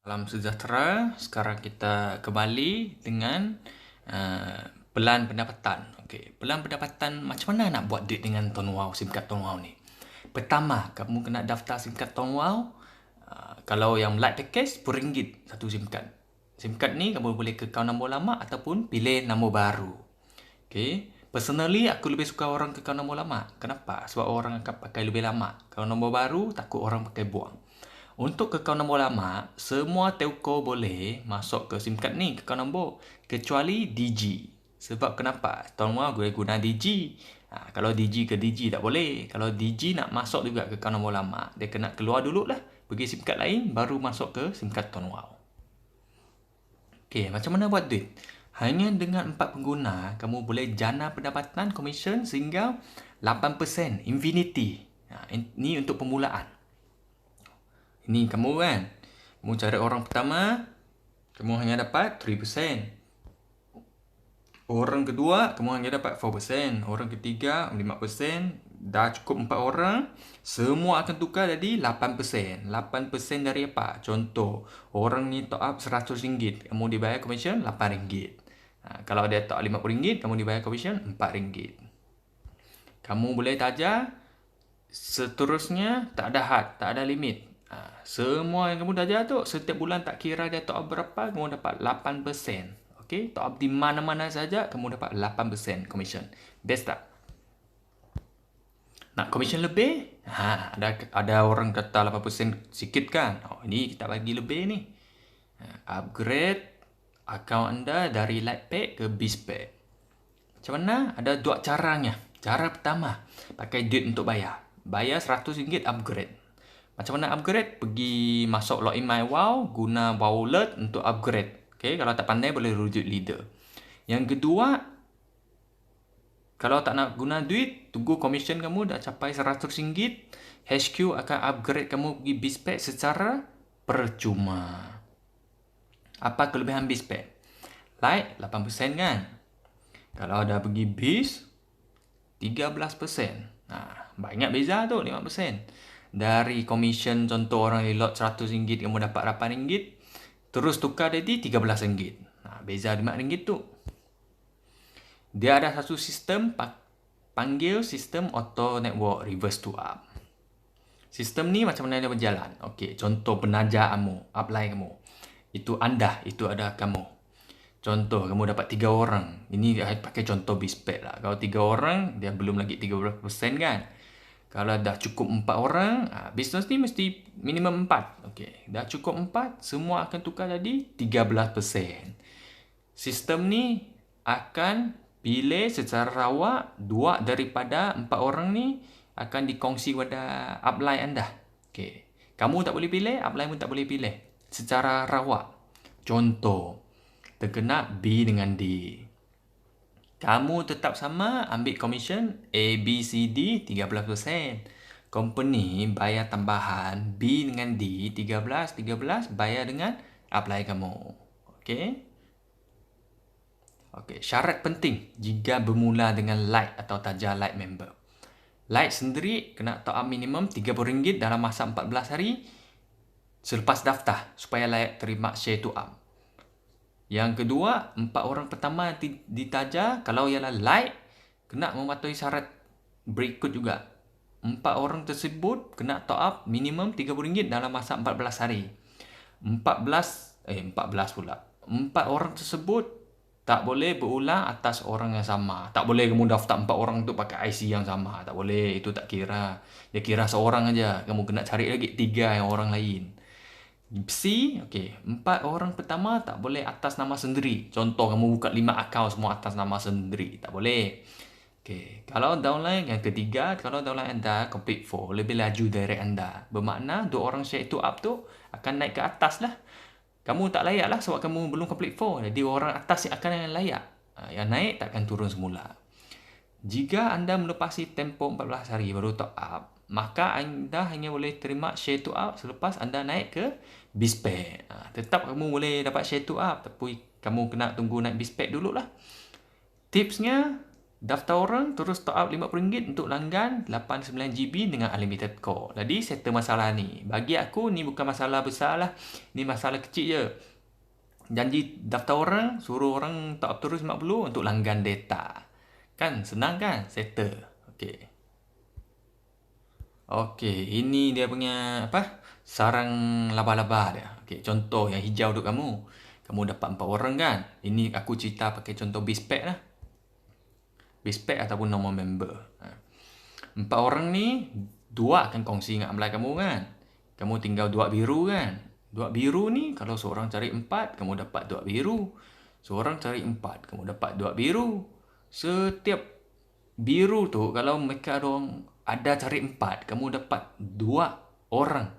Salam sejahtera. Sekarang kita kembali dengan pelan pendapatan. Okey, pelan pendapatan macam mana nak buat duit dengan Tonwow, SIM card Tonwow ni? Pertama, kamu kena daftar SIM card Tonwow. Kalau yang light package RM10 satu SIM card. SIM card ni kamu boleh kekal nombor lama ataupun pilih nombor baru. Okey, personally aku lebih suka orang kekal nombor lama. Kenapa? Sebab orang akan pakai lebih lama. Kalau nombor baru takut orang pakai buang. Untuk kekal nombor lama, semua telco boleh masuk ke SIM card ni, kekal nombor. Kecuali Digi. Sebab kenapa? Tonwow boleh guna Digi. Kalau Digi ke Digi tak boleh. Kalau Digi nak masuk juga kekal nombor lama, dia kena keluar dulu lah. Pergi SIM card lain, baru masuk ke SIM card Tonwow. Okey, macam mana buat duit? Hanya dengan 4 pengguna, kamu boleh jana pendapatan komisen sehingga 8%, infinity. Ini untuk permulaan. Ini kamu kan. Kamu cari orang pertama, kamu hanya dapat 3%. Orang kedua, kamu hanya dapat 4%. Orang ketiga, 5%. Dah cukup 4 orang, semua akan tukar jadi 8%. 8% dari apa? Contoh, orang ni top up RM100, kamu dibayar komisen RM8. Kalau dia top up RM50, kamu dibayar komisen RM4. Kamu boleh taja, seterusnya tak ada had, tak ada limit. Semua yang kamu taja tu setiap bulan tak kira dia top up berapa, kamu dapat 8%. Okey, top up di mana-mana saja kamu dapat 8% komisen. Best tak? Nak komisen lebih? Ada orang kata 8% sikit kan? Ini kita bagi lebih ni. Upgrade akaun anda dari light pack ke beast pack. Macam mana? Ada dua caranya. Cara pertama, pakai duit untuk bayar. Bayar RM100 upgrade. Macam mana upgrade? Pergi masuk login my wow, guna wallet untuk upgrade. Okay, kalau tak pandai boleh rujuk leader. Yang kedua, kalau tak nak guna duit, tunggu komisen kamu dah capai RM100, HQ akan upgrade kamu pergi Bizpack secara percuma. Apa kelebihan Bizpack? Light 8% kan? Kalau dah pergi Biz, 13%. Banyak beza tu, 5%. Dari komisen contoh orang reload RM100, kamu dapat RM8, terus tukar jadi RM13. Beza RM5 tu. Dia ada satu sistem panggil sistem auto network reverse to up. Sistem ni macam mana dia berjalan? Okey, contoh penaja kamu, upline kamu. Itu anda, itu ada kamu. Contoh, kamu dapat 3 orang. Ini pakai contoh Bizpack lah. Kalau 3 orang, dia belum lagi 30% kan? Kalau dah cukup 4 orang, bisnes ni mesti minimum 4. Okey, dah cukup 4, semua akan tukar jadi 13%. Sistem ni akan pilih secara rawak 2 daripada 4 orang ni akan dikongsi kepada upline anda. Okey, kamu tak boleh pilih, upline pun tak boleh pilih. Secara rawak. Contoh, terkena B dengan D. Kamu tetap sama ambil komisen A, B, C, D 13%. Company bayar tambahan B dengan D 13 bayar dengan apply kamu. Okey? Okey, syarat penting jika bermula dengan light atau taja light member. Light sendiri kena top up minimum RM30 dalam masa 14 hari selepas daftar supaya layak terima share to up. Yang kedua, 4 orang pertama ditaja, kalau ialah light, kena mematuhi syarat berikut juga. 4 orang tersebut kena top up minimum RM30 dalam masa 14 hari. 14 pula. 4 orang tersebut tak boleh berulang atas orang yang sama. Tak boleh kamu daftar 4 orang tu pakai IC yang sama. Tak boleh, itu tak kira. Dia kira seorang aja. Kamu kena cari lagi 3 yang orang lain. C, okey, 4 orang pertama tak boleh atas nama sendiri. Contoh kamu buka 5 akaun semua atas nama sendiri, tak boleh. Okey, kalau downline yang ketiga, kalau downline anda complete 4, lebih laju dari anda. Bermakna 2 orang share itu up tu akan naik ke atas lah. Kamu tak layak lah sebab kamu belum complete 4. Jadi orang atas yang akan yang layak. Yang naik takkan turun semula. Jika anda melepasi tempoh 14 hari baru top up, maka anda hanya boleh terima share to up selepas anda naik ke Bizpack. Tetap kamu boleh dapat share to up, tapi kamu kena tunggu naik Bizpack dululah. Tipsnya, Daftar orang terus top up RM50 untuk langgan 89GB dengan unlimited call. Jadi settle masalah ni. Bagi aku ni bukan masalah besar lah. Ni masalah kecil je. Janji daftar orang, suruh orang top up terus RM50 untuk langgan data. Kan senang kan? Settle. Okey. Okey, ini dia punya sarang laba-laba dia. Okey, contoh yang hijau untuk kamu. Kamu dapat 4 orang kan? Ini aku cerita pakai contoh Bizpack lah. Bizpack ataupun normal member. 4 orang ni, 2 akan kongsi dengan amlai kamu kan. Kamu tinggal 2 biru kan. 2 biru ni, kalau seorang cari 4, kamu dapat 2 biru. Seorang cari 4, kamu dapat 2 biru. Setiap biru tu, kalau mereka ada cari 4, kamu dapat 2 orang.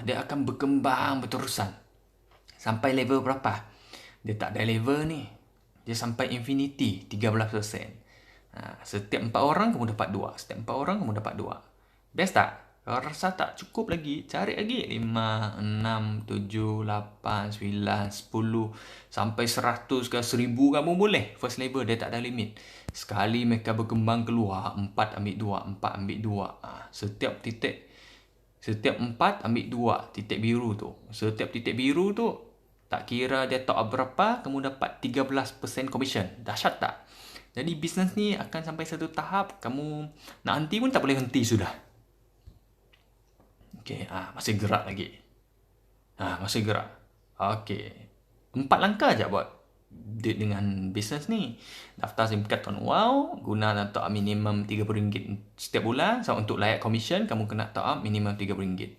Dia akan berkembang berterusan. Sampai level berapa? Dia tak ada level ni. Dia sampai infinity, 13%. Setiap 4 orang kamu dapat 2. Setiap 4 orang kamu dapat 2. Best tak? Kalau rasa tak cukup lagi, cari lagi 5, 6, 7, 8, 9, 10 sampai 100 ke 1000 kamu boleh. First level dia tak ada limit. Sekali mereka berkembang keluar, 4 ambil 2, 4 ambil 2. Setiap 4 ambil 2 titik biru tu. Setiap titik biru tu, tak kira dia top up berapa, kamu dapat 13% commission. Dahsyat tak? Jadi bisnes ni akan sampai satu tahap kamu nak henti pun tak boleh henti sudah. Okey, masih gerak lagi. Masih gerak. Okey. 4 langkah je buat dengan bisnes ni. Daftar SIM card Tuan Wow, guna top up minimum RM30 setiap bulan. So untuk layak commission kamu kena top up minimum RM30.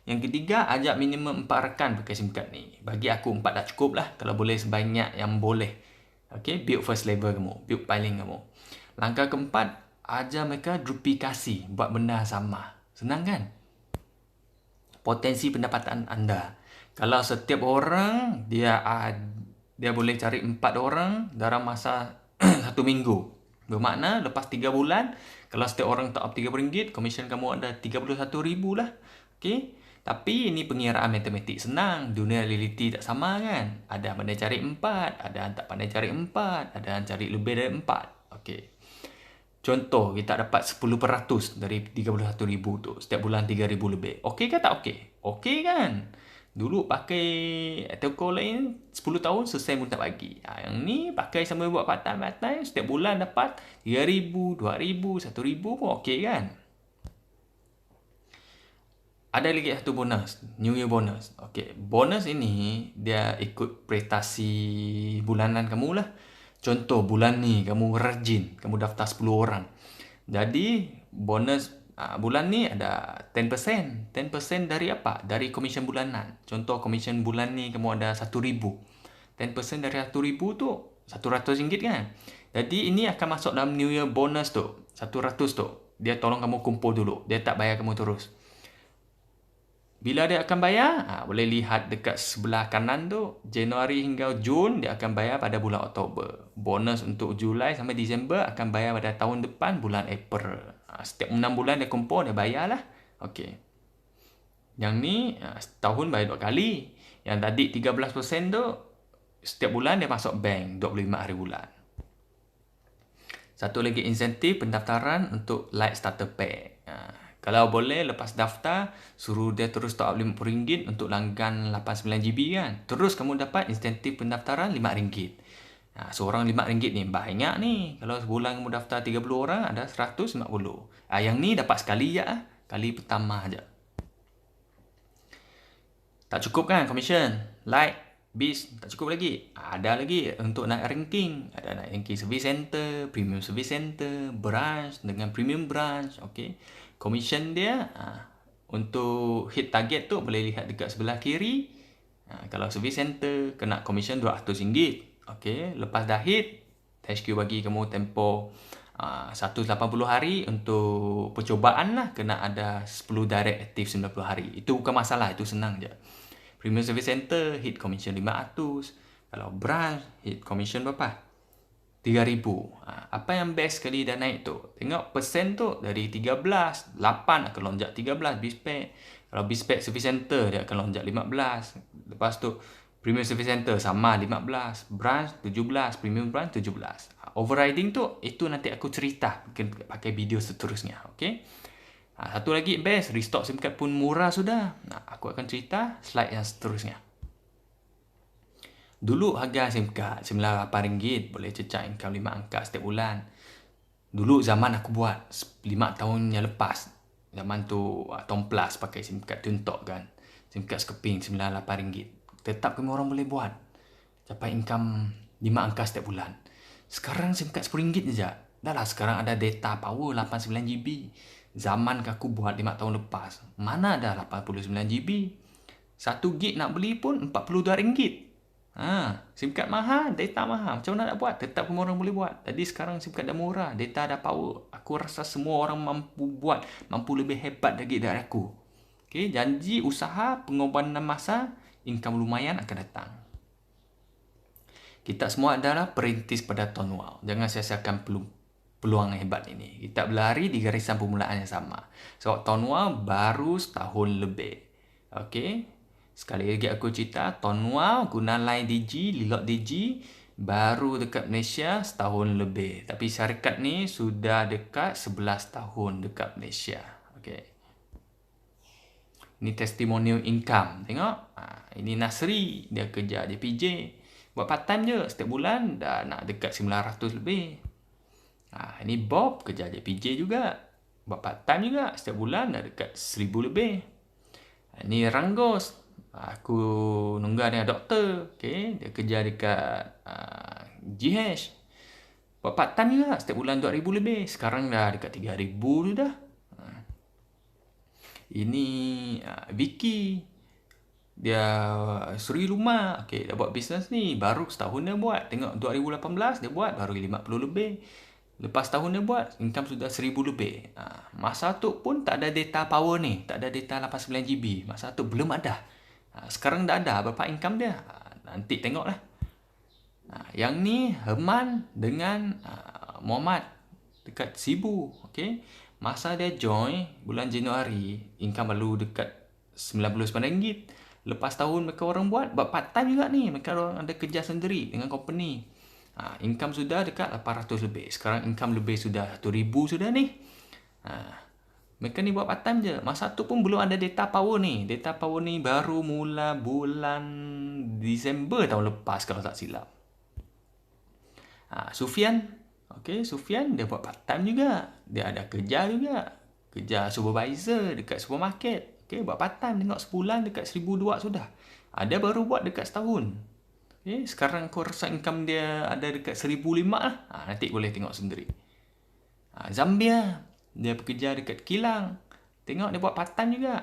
Yang ketiga, ajak minimum 4 rekan pakai SIM card ni. Bagi aku 4 dah cukup lah. Kalau boleh sebanyak yang boleh. Okay, build first level kamu, build piling kamu. Langkah keempat, ajar mereka duplikasi, buat benda sama. Senang kan? Potensi pendapatan anda. Kalau setiap orang dia boleh cari 4 orang dalam masa 1 minggu. Bermakna lepas 3 bulan, kalau setiap orang top up RM30, komisen kamu ada RM31,000 lah. Okay? Tapi ini pengiraan matematik senang. Dunia realiti tak sama kan. Ada yang pandai cari 4, ada yang tak pandai cari 4, ada yang cari lebih dari 4. Okey. Contoh, kita dapat 10% dari 31,000 tu. Setiap bulan 3,000 lebih. Okey ke tak okey? Okey kan? Dulu pakai telco lain 10 tahun selesai pun tak bagi. Yang ni pakai sambil buat part-time. Setiap bulan dapat 3,000, 2,000, 1,000 pun okey kan? Ada lagi satu bonus, New Year bonus. Okey, bonus ini dia ikut prestasi bulanan kamu lah. Contoh bulan ni kamu rajin, kamu daftar 10 orang. Jadi bonus bulan ni ada 10%. 10% dari apa? Dari komisen bulanan. Contoh komisen bulan ni kamu ada RM1,000. 10% dari RM1,000 tu RM100 kan? Jadi ini akan masuk dalam New Year bonus tu. RM100 tu. Dia tolong kamu kumpul dulu. Dia tak bayar kamu terus. Bila dia akan bayar, boleh lihat dekat sebelah kanan tu, Januari hingga Jun dia akan bayar pada bulan Oktober. Bonus untuk Julai sampai Disember akan bayar pada tahun depan bulan April. Setiap 6 bulan dia kumpul, dia bayar lah. Okey. Yang ni setahun bayar 2 kali. Yang tadi 13% tu setiap bulan dia masuk bank 25 hari bulan. Satu lagi insentif pendaftaran untuk Light Starter Pack. Kalau boleh lepas daftar, suruh dia terus top up RM50 untuk langgan 89GB kan. Terus kamu dapat insentif pendaftaran RM5. Seorang RM5 ni banyak ni. Kalau sebulan kamu daftar 30 orang, ada 150. Yang ni dapat sekali je kali pertama je. Tak cukup kan commission? Light, Biz, tak cukup lagi. Ada lagi untuk naik ranking. Ada naik ranking service center, premium service center, branch dengan premium branch. Okay. Commission dia untuk hit target tu boleh lihat dekat sebelah kiri. Kalau service center kena commission RM200. Okey, lepas dah hit, HQ bagi kamu tempoh 180 hari untuk percubaan lah. Kena ada 10 direct aktif 90 hari. Itu bukan masalah, itu senang je. Premium service center hit commission RM500. Kalau branch hit commission berapa? RM3,000. Apa yang best sekali dah naik tu? Tengok persen tu dari 13, 8 akan lonjak 13 Bizpack. Kalau Bizpack Service Center dia akan lonjak 15. Lepas tu Premium Service Center sama 15, branch 17, premium branch 17. Overriding tu itu nanti aku cerita pakai video seterusnya, okey. Satu lagi best, restock SIM card pun murah sudah. Aku akan cerita slide yang seterusnya. Dulu harga SIM card RM98 boleh cecah income 5 angka setiap bulan. Dulu zaman aku buat 5 tahun yang lepas. Zaman tu Tom Plus pakai SIM card tuntok kan. SIM card sekeping RM98. Tetap kami orang boleh buat. Capai income 5 angka setiap bulan. Sekarang SIM card RM10 je. Dah lah sekarang ada data power 89GB. Zaman aku buat 5 tahun lepas. Mana ada 89GB? 1GB nak beli pun RM42. SIM card mahal, data mahal. Macam mana nak buat? Tetap semua orang boleh buat. Jadi sekarang SIM card dah murah, data dah power. Aku rasa semua orang mampu buat, mampu lebih hebat dari aku. Okay, janji usaha pengorbanan masa, income lumayan akan datang. Kita semua adalah perintis pada tahun wow. Jangan sia-siakan peluang hebat ini. Kita berlari di garisan permulaan yang sama. Sebab tahun wow baru setahun lebih. Okay. Sekali lagi aku cerita, Tonwa guna line Digi, Lilok Digi baru dekat Malaysia setahun lebih. Tapi syarikat ni sudah dekat 11 tahun dekat Malaysia. Okay. Ini testimonial income. Tengok. Ini Nasri, dia kerja JPJ. Buat part time je, setiap bulan dah nak dekat 900 lebih. Ini Bob, kerja JPJ juga. Buat part time juga, setiap bulan dah dekat 1000 lebih. Ini Ranggos. Aku nunggu dia doktor. Okay. Dia kerja dekat GH. Buat part time juga. Setiap bulan 2,000 lebih. Sekarang dah dekat 3,000 dah. Ini Vicky. Dia Sri Luma. Okay. Dia buat bisnes ni. Baru setahun dia buat. Tengok 2018 dia buat. Baru 50 lebih. Lepas tahun dia buat, income sudah 1,000 lebih. Masa tu pun tak ada data power ni. Tak ada data 89GB. Masa tu belum ada. Sekarang dah ada berapa income dia. Nanti tengoklah. Yang ni Herman dengan Muhammad dekat Sibu. Okay. Masa dia join bulan Januari, income baru dekat RM99. Lepas tahun mereka orang buat part time juga ni. Mereka orang ada kerja sendiri dengan company. Income sudah dekat 800 lebih. Sekarang income lebih sudah 1,000 sudah ni. Mereka ni buat part time je. Masa tu pun belum ada data power ni. Data power ni baru mula bulan Disember tahun lepas kalau tak silap. Sufian. Okay, Sufian dia buat part time juga. Dia ada kerja juga. Kerja supervisor dekat supermarket. Okay, buat part time. Tengok sebulan dekat 1,200 sudah. Dia baru buat dekat setahun. Okay, sekarang aku rasa income dia ada dekat 1,500 lah. Nanti boleh tengok sendiri. Zambia. Dia bekerja dekat kilang. Tengok dia buat part time juga.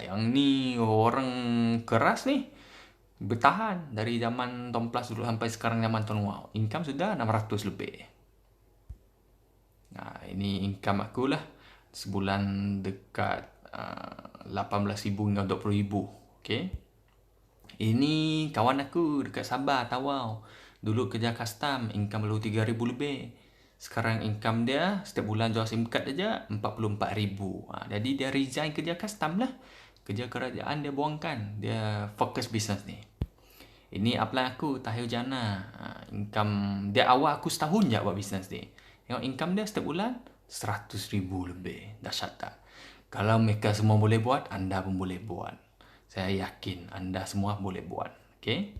Yang ni orang keras ni. Bertahan dari zaman Tom Plus dulu sampai sekarang zaman Tom Wow. Income sudah 600 lebih. Ini income aku lah. Sebulan dekat 18,000 hingga 20,000. Okay. Ini kawan aku dekat Sabah, Tawau. Dulu kerja custom. Income baru 3,000 lebih. Sekarang income dia setiap bulan jual SIM card aja 44,000. Jadi dia resign kerja custom lah. Kerja kerajaan dia buangkan. Dia fokus bisnes ni. Ini upline aku, Tahir Jana. Income dia awal aku setahun je buat bisnes ni. Tengok income dia setiap bulan 100,000 lebih. Dahsyat tak? Kalau mereka semua boleh buat, anda pun boleh buat. Saya yakin anda semua boleh buat. Okay?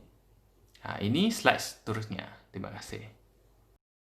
Ini slide seterusnya. Terima kasih.